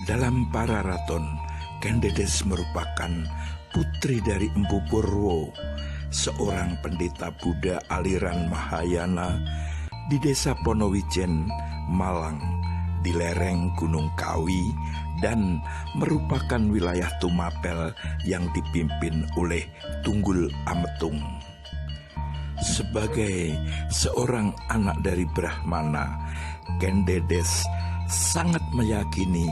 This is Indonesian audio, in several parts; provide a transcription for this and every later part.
Dalam Pararaton, Kendedes merupakan putri dari Empu Purwo, seorang pendeta Buddha aliran Mahayana di desa Ponowijen, Malang, di lereng Gunung Kawi, dan merupakan wilayah Tumapel yang dipimpin oleh Tunggul Ametung. Sebagai seorang anak dari Brahmana, Kendedes sangat meyakini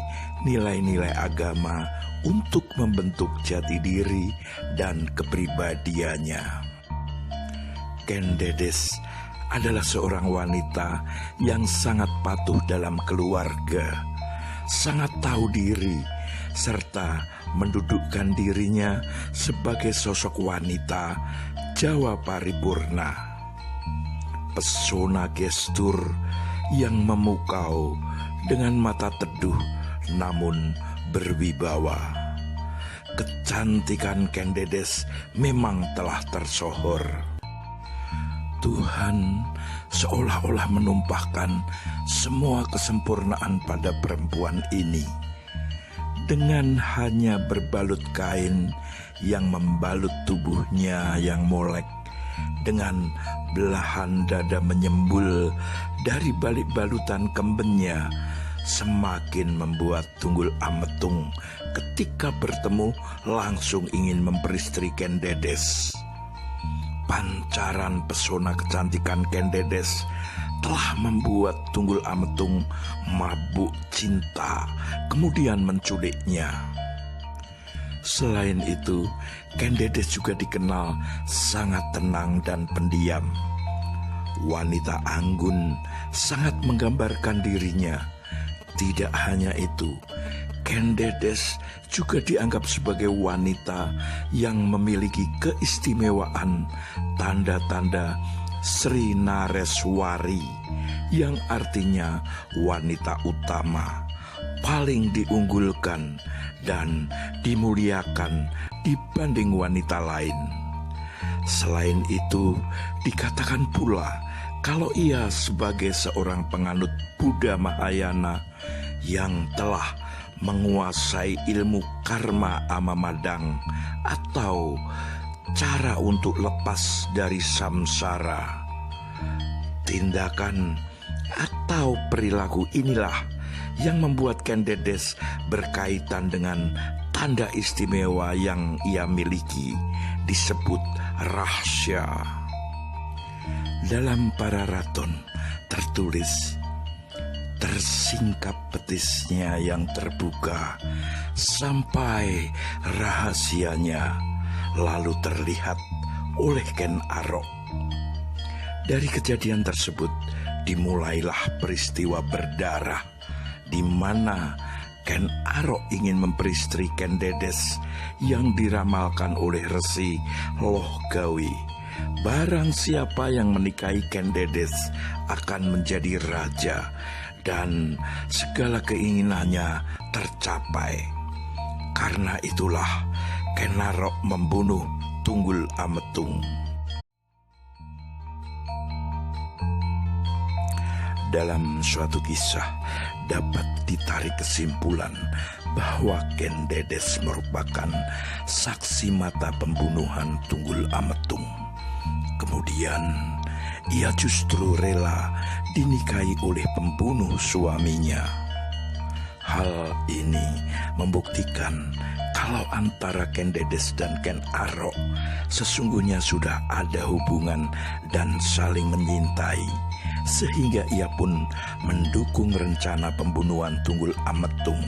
nilai-nilai agama untuk membentuk jati diri dan kepribadiannya. Kendedes adalah seorang wanita yang sangat patuh dalam keluarga, sangat tahu diri, serta mendudukkan dirinya sebagai sosok wanita Jawa paripurna. Pesona gestur yang memukau dengan mata teduh namun berwibawa. Kecantikan Kendedes memang telah tersohor. Tuhan seolah-olah menumpahkan semua kesempurnaan pada perempuan ini. Dengan hanya berbalut kain yang membalut tubuhnya yang molek, dengan belahan dada menyembul dari balik balutan kembennya, semakin membuat Tunggul Ametung ketika bertemu langsung ingin memperistri Kendedes. Pancaran pesona kecantikan Kendedes telah membuat Tunggul Ametung mabuk cinta, kemudian menculiknya. Selain itu, Kendedes juga dikenal sangat tenang dan pendiam. Wanita anggun sangat menggambarkan dirinya. Tidak hanya itu, Kendedes juga dianggap sebagai wanita yang memiliki keistimewaan tanda-tanda Sri Nareswari, yang artinya wanita utama, paling diunggulkan dan dimuliakan dibanding wanita lain. Selain itu, dikatakan pula kalau ia sebagai seorang penganut Buddha Mahayana yang telah menguasai ilmu karma amamadang atau cara untuk lepas dari samsara. Tindakan atau perilaku inilah yang membuat Kendedes berkaitan dengan tanda istimewa yang ia miliki, disebut rahsya. Dalam Pararaton tertulis, tersingkap betisnya yang terbuka sampai rahasianya lalu terlihat oleh Ken Arok. Dari kejadian tersebut dimulailah peristiwa berdarah di mana Ken Arok ingin memperistri Kendedes yang diramalkan oleh Resi Lohgawi. Barang siapa yang menikahi Kendedes akan menjadi raja dan segala keinginannya tercapai. Karena itulah Ken Arok membunuh Tunggul Ametung. Dalam suatu kisah dapat ditarik kesimpulan bahwa Kendedes merupakan saksi mata pembunuhan Tunggul Ametung. Kemudian ia justru rela dinikahi oleh pembunuh suaminya. Hal ini membuktikan kalau antara Kendedes dan Ken Arok sesungguhnya sudah ada hubungan dan saling menyintai, sehingga ia pun mendukung rencana pembunuhan Tunggul Ametung.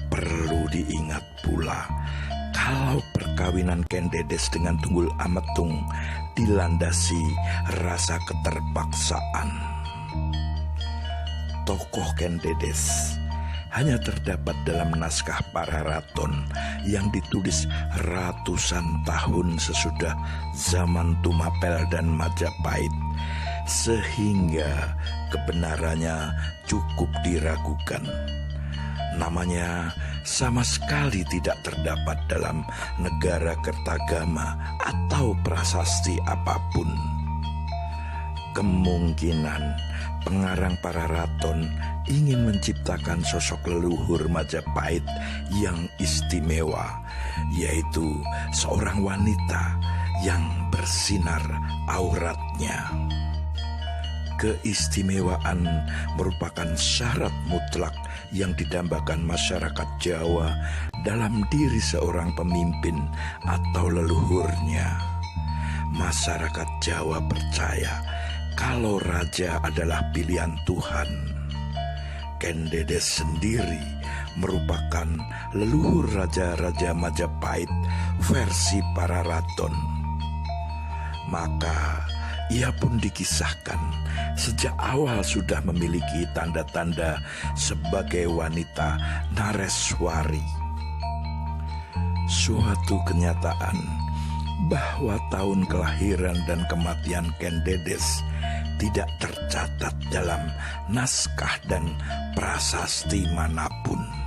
Perlu diingat pula kalau perkawinan Kendedes dengan Tunggul Ametung dilandasi rasa keterpaksaan. Tokoh Kendedes hanya terdapat dalam naskah Pararaton yang ditulis ratusan tahun sesudah zaman Tumapel dan Majapahit, sehingga kebenarannya cukup diragukan. Namanya sama sekali tidak terdapat dalam negara Kertagama atau prasasti apapun. Kemungkinan pengarang para raton ingin menciptakan sosok leluhur Majapahit yang istimewa, yaitu seorang wanita yang bersinar auratnya. Keistimewaan merupakan syarat mutlak yang didambakan masyarakat Jawa dalam diri seorang pemimpin atau leluhurnya. Masyarakat Jawa percaya kalau raja adalah pilihan Tuhan. Ken Dedes sendiri merupakan leluhur raja-raja Majapahit versi para raton. Maka ia pun dikisahkan sejak awal sudah memiliki tanda-tanda sebagai wanita Nareswari. Suatu kenyataan bahwa tahun kelahiran dan kematian Ken Dedes tidak tercatat dalam naskah dan prasasti manapun.